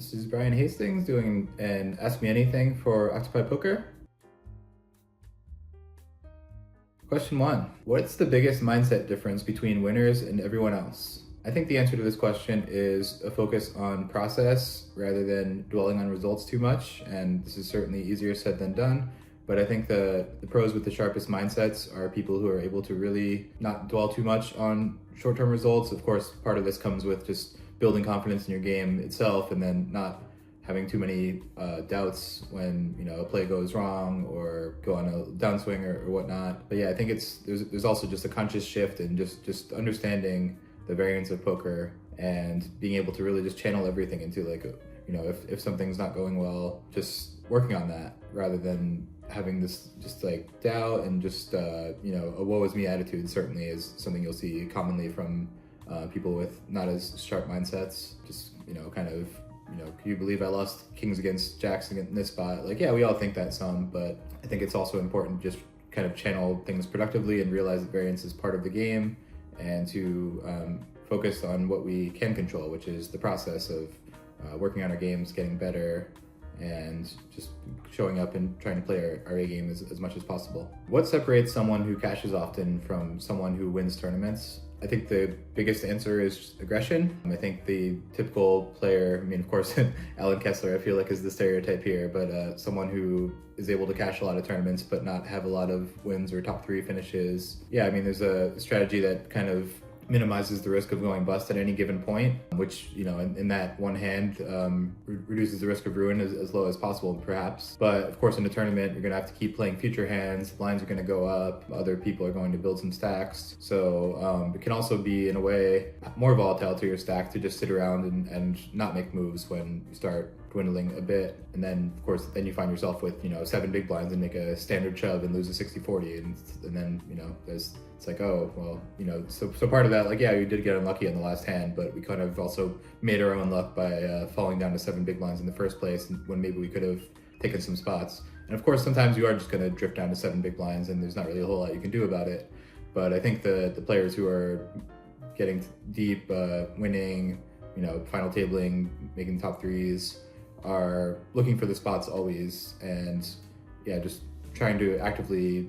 This is Brian Hastings doing an Ask Me Anything for Octopi Poker. Question 1. What's the biggest mindset difference between winners and everyone else? I think the answer to this question is a focus on process rather than dwelling on results too much, and this is certainly easier said than done. But I think the pros with the sharpest mindsets are people who are able to really not dwell too much on short-term results. Of course, part of this comes with just building confidence in your game itself and then not having too many doubts when a play goes wrong or go on a downswing or whatnot. But yeah, I think there's also just a conscious shift in just understanding the variance of poker and being able to really just channel everything into if something's not going well, just working on that rather than having this just doubt and just a woe is me attitude. Certainly is something you'll see commonly from people with not as sharp mindsets. Just can you believe I lost kings against jacks in this spot? Yeah, we all think that some, but I think it's also important to just kind of channel things productively and realize that variance is part of the game, and to focus on what we can control, which is the process of working on our games, getting better, and just showing up and trying to play our A game as much as possible. What separates someone who cashes often from someone who wins tournaments? I think the biggest answer is aggression. I think the typical player, of course, Alan Kessler, I feel like is the stereotype here, but someone who is able to cash a lot of tournaments but not have a lot of wins or top 3 finishes. Yeah, there's a strategy that kind of minimizes the risk of going bust at any given point, which, in that one hand, reduces the risk of ruin as low as possible, perhaps. But of course, in a tournament, you're gonna have to keep playing future hands, blinds are gonna go up, other people are going to build some stacks. So it can also be, in a way, more volatile to your stack to just sit around and not make moves when you start dwindling a bit. And then, of course, then you find yourself with, 7 big blinds and make a standard shove and lose a 60-40. And then, it's like, oh, well, so part of that, yeah, you did get unlucky on the last hand, but we kind of also made our own luck by falling down to 7 big blinds in the first place when maybe we could have taken some spots. And of course, sometimes you are just going to drift down to 7 big blinds and there's not really a whole lot you can do about it. But I think the players who are getting deep, winning, final tabling, making top 3s, are looking for the spots always, and yeah, just trying to actively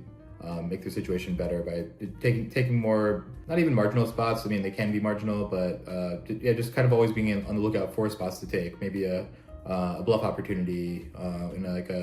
make their situation better by taking more, not even marginal spots. They can be marginal, but just kind of always being on the lookout for spots to take. Maybe a bluff opportunity when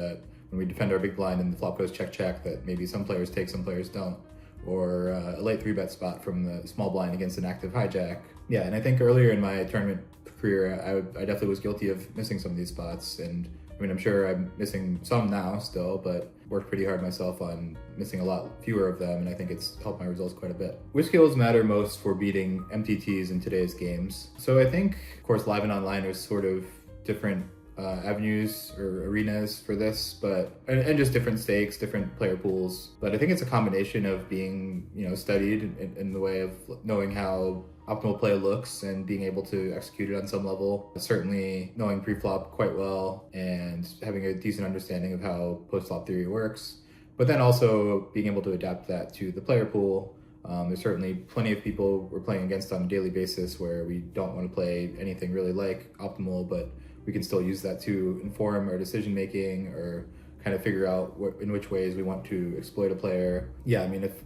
we defend our big blind and the flop goes check that maybe some players take, some players don't, or a late 3-bet spot from the small blind against an active hijack. Yeah, and I think earlier in my tournament career, I definitely was guilty of missing some of these spots, and I'm sure I'm missing some now still, but worked pretty hard myself on missing a lot fewer of them, and I think it's helped my results quite a bit. Which skills matter most for beating MTTs in today's games? So I think, of course, live and online are sort of different avenues or arenas for this, but and just different stakes, different player pools. But I think it's a combination of being studied in the way of knowing how optimal play looks and being able to execute it on some level. Certainly knowing pre-flop quite well and having a decent understanding of how post-flop theory works, but then also being able to adapt that to the player pool. There's certainly plenty of people we're playing against on a daily basis where we don't want to play anything really like optimal, but we can still use that to inform our decision making or kind of figure out in which ways we want to exploit a player. Yeah, if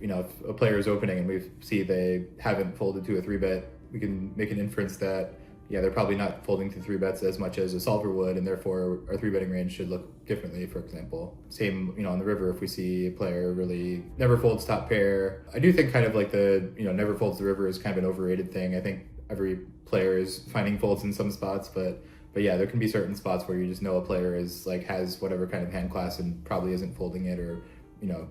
a player is opening and we see they haven't folded to a 3-bet, we can make an inference that they're probably not folding to 3-bets as much as a solver would, and therefore our 3-betting range should look differently, for example. Same, on the river, if we see a player really never folds top pair. I do think kind of the never folds the river is kind of an overrated thing. I think every player is finding folds in some spots, but yeah, there can be certain spots where you just know a player is has whatever kind of hand class and probably isn't folding it, or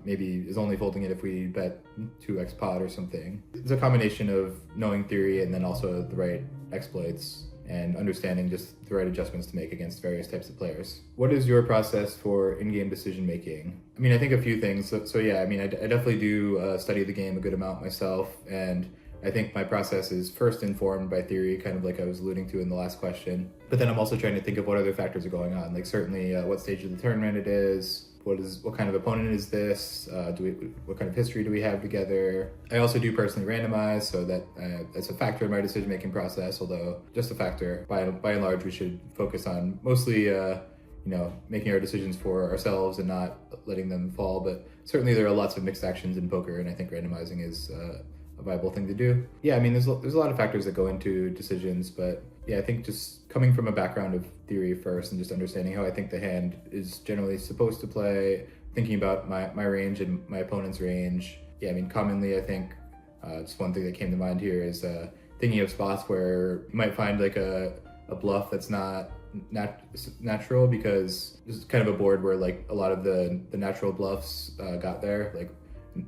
maybe is only folding it if we bet 2x pot or something. It's a combination of knowing theory and then also the right exploits and understanding just the right adjustments to make against various types of players. What is your process for in-game decision making? I think a few things. So yeah, I definitely do study the game a good amount myself, and I think my process is first informed by theory, kind of like I was alluding to in the last question. But then I'm also trying to think of what other factors are going on. Certainly what stage of the tournament it is, what kind of opponent is this? What kind of history do we have together? I also do personally randomize, so that's a factor in my decision-making process, although just a factor. By and large, we should focus on mostly making our decisions for ourselves and not letting them fall. But certainly there are lots of mixed actions in poker, and I think randomizing is a viable thing to do. Yeah, I mean, there's a lot of factors that go into decisions, but yeah, I think just coming from a background of theory first and just understanding how I think the hand is generally supposed to play, thinking about my range and my opponent's range. Yeah, I mean, commonly I think just one thing that came to mind here is thinking of spots where you might find like a bluff that's not natural, because this is kind of a board where like a lot of the natural bluffs got there. Like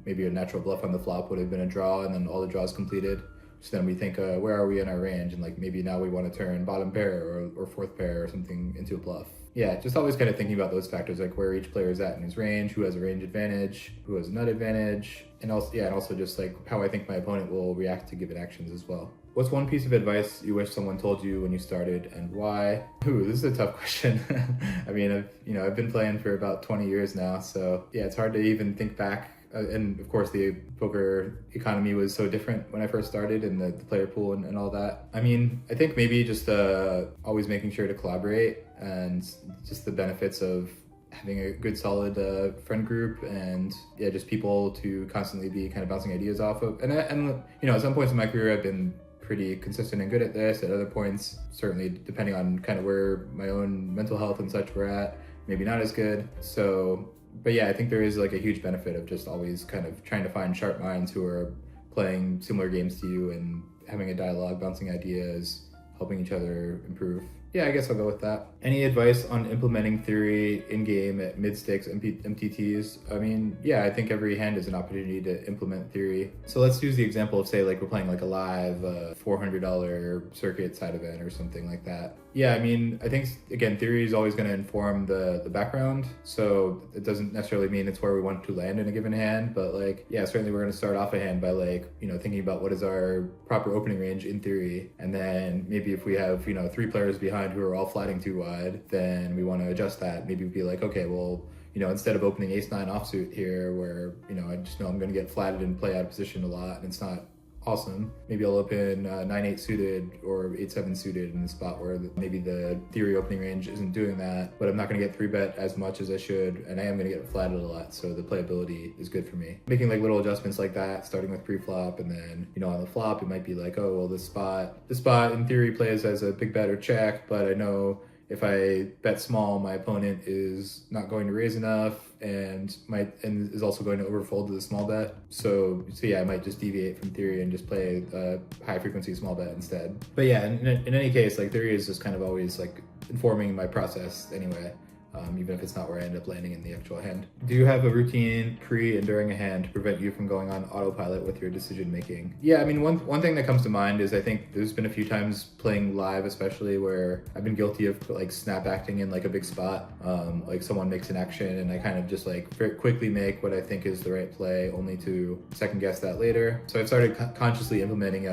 maybe a natural bluff on the flop would have been a draw, and then all the draws completed. So then we think, where are we in our range? And like maybe now we want to turn bottom pair or fourth pair or something into a bluff. Yeah, just always kind of thinking about those factors, like where each player is at in his range, who has a range advantage, who has a nut advantage, and also just like how I think my opponent will react to given actions as well. What's one piece of advice you wish someone told you when you started, and why? Ooh, this is a tough question. I mean, I've been playing for about 20 years now, so yeah, it's hard to even think back. And of course, the poker economy was so different when I first started, and the player pool and all that. I mean, I think maybe just always making sure to collaborate, and just the benefits of having a good solid friend group, and yeah, just people to constantly be kind of bouncing ideas off of. And at some points in my career, I've been pretty consistent and good at this. At other points, certainly depending on kind of where my own mental health and such were at, maybe not as good. So, but yeah, I think there is like a huge benefit of just always kind of trying to find sharp minds who are playing similar games to you and having a dialogue, bouncing ideas, helping each other improve. Yeah, I guess I'll go with that. Any advice on implementing theory in-game at mid-stakes MTTs? I mean, yeah, I think every hand is an opportunity to implement theory. So let's use the example of, say, like we're playing like a live $400 circuit side event or something like that. Yeah, I mean, I think, again, theory is always going to inform the background. So it doesn't necessarily mean it's where we want to land in a given hand. But like, yeah, certainly we're going to start off a hand by like, thinking about what is our proper opening range in theory. And then maybe if we have, 3 players behind who are all flatting too wide, then we want to adjust that. Maybe be like, okay, well, instead of opening ace-9 offsuit here where, I just know I'm going to get flatted and play out of position a lot and it's not awesome, maybe I'll open 9-8 suited or 8-7 suited in the spot where maybe the theory opening range isn't doing that, but I'm not going to get 3-bet as much as I should, and I am going to get flatted a lot, so the playability is good for me. Making like little adjustments like that, starting with pre-flop, and then on the flop it might be like, oh well, this spot in theory plays as a big bet or check, but I know if I bet small, my opponent is not going to raise enough and is also going to overfold to the small bet. So yeah, I might just deviate from theory and just play a high frequency small bet instead. But yeah, in any case, like theory is just kind of always like informing my process anyway. Even if it's not where I end up landing in the actual hand. Do you have a routine pre and during a hand to prevent you from going on autopilot with your decision making? Yeah, I mean, one thing that comes to mind is I think there's been a few times playing live, especially, where I've been guilty of like snap acting in like a big spot. Like someone makes an action and I kind of just like very quickly make what I think is the right play, only to second guess that later. So I've started consciously implementing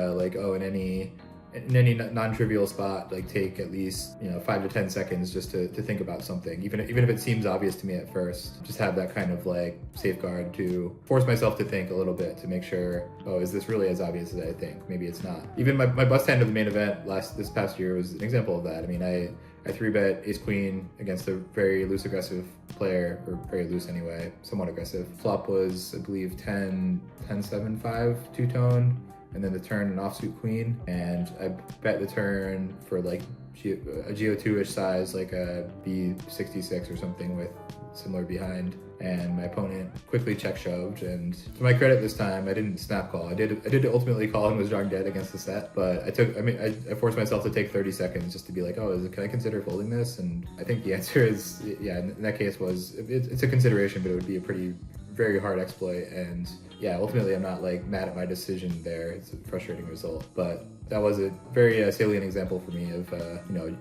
in any non-trivial spot, like take at least 5 to 10 seconds just to think about something, even if it seems obvious to me at first. Just have that kind of like safeguard to force myself to think a little bit, to make sure, oh, is this really as obvious as I think? Maybe it's not. Even my bust hand of the main event this past year was an example of that. I mean, I 3-bet ace queen against a very loose aggressive player, or very loose anyway, somewhat aggressive. Flop was, I believe, 10-7-5 two-tone, and then the turn an offsuit queen, and I bet the turn for like a GO2-ish size, like a B66 or something with similar behind, and my opponent quickly check shoved, and to my credit this time, I didn't snap call. I did ultimately call and was drawing dead against the set, but I forced myself to take 30 seconds just to be like, oh, can I consider folding this? And I think the answer is, yeah, in that case it's a consideration, but it would be a very hard exploit, and yeah, ultimately I'm not like mad at my decision there. It's a frustrating result, but that was a very salient example for me of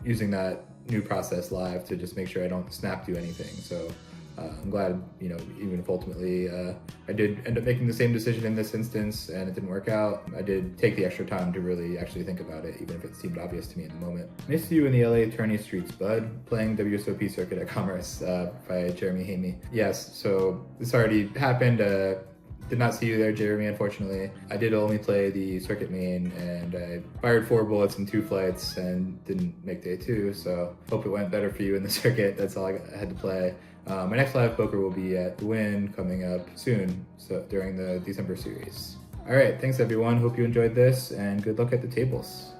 using that new process live to just make sure I don't snap do anything. So I'm glad, even if ultimately I did end up making the same decision in this instance and it didn't work out, I did take the extra time to really actually think about it, even if it seemed obvious to me in the moment. Nice to see you in the LA attorney streets, bud, playing WSOP Circuit at Commerce by Jeremy Hamey. Yes, so this already happened. Did not see you there, Jeremy, unfortunately. I did only play the circuit main, and I fired 4 bullets in 2 flights and didn't make day 2, so hope it went better for you in the circuit. That's all I had to play. My next live poker will be at the Win coming up soon, so during the December series. All right, thanks everyone. Hope you enjoyed this, and good luck at the tables.